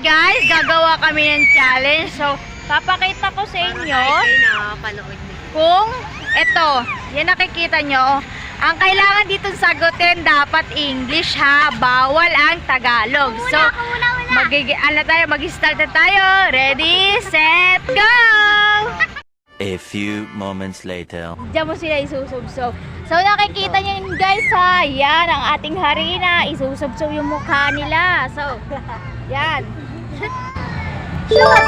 guys, gagawa kami ng challenge. So, papakita ko sa inyo kung ito, yan nakikita nyo. Ang kailangan dito sagutin dapat English ha, bawal ang Tagalog. So, mag-start na tayo. Ready, set, go! A few moments later. Diyan mo sila isusubsob. So nakikita niyo yun guys ha. Yan ang ating harina. Isusubsob yung mukha nila. So, yan. Shoot!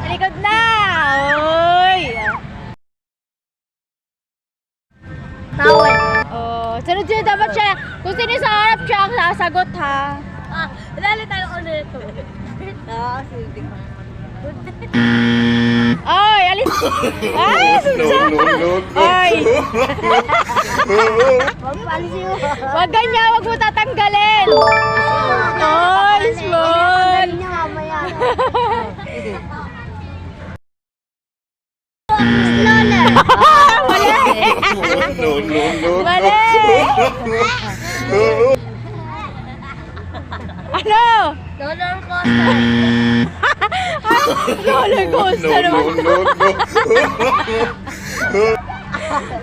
Talikod na! Oy! Tawel. Oh, sunod-sunod dapat siya. Kung sino sa harap siya ang sasagot ha. Dali tayo ulit. Sige. Ay, alis! Ay, sunsa! Ay! Wag ganyan, wag mo tatanggalin! Ay, small! Slower! Mali! Mali! Ano? Roller coaster. Roller coaster naman.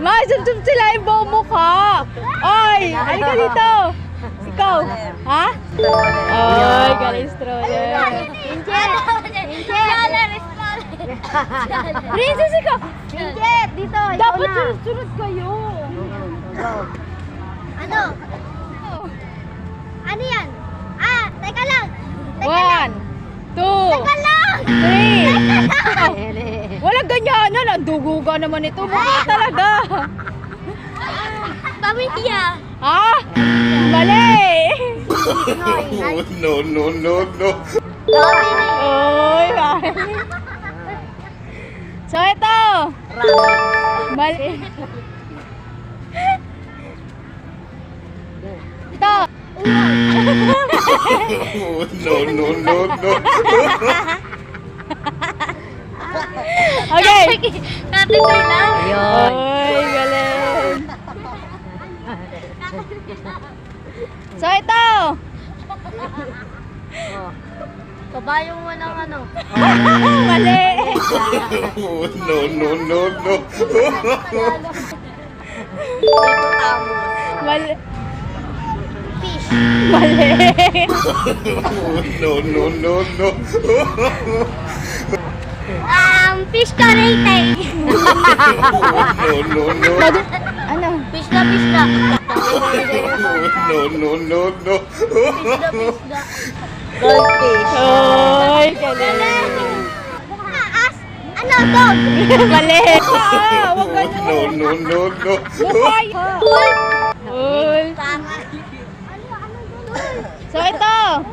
Masumsum sila yung buong mukha. Ay, halika dito. Ikaw. Ha? Ay, galing stroller. Princess, ikaw. Injet, dito. Dapat sunod-sunod kayo. Ano? Ano yan? Teka lang. 1, 2, Teka lang. 3. Walang ganyanan. Ang duguga naman ito. Mukha talaga. Pamilya. Ha? Mali. No. Oy, mali. So, ito. Mali. Ito. No. Okay. Katitoy lang. Oy, galing. So, ito. Kabayong walang ano. Mali. No. Mali. Fish. Mali. No. Fish karate. No. Ano? Fish na. No. Fish. Goldfish. Oy, galing. Ano, dog? Mali. Wag ganun. No. Bukay. Pool. Uy. So, ito.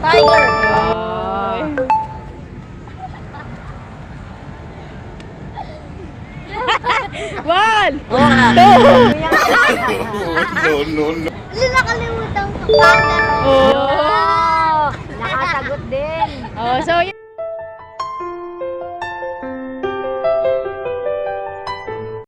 Tiger. Oy. One. Two. No. Ano nakalimutan ko? Panda. Oh. Nakasagot din. Oh, so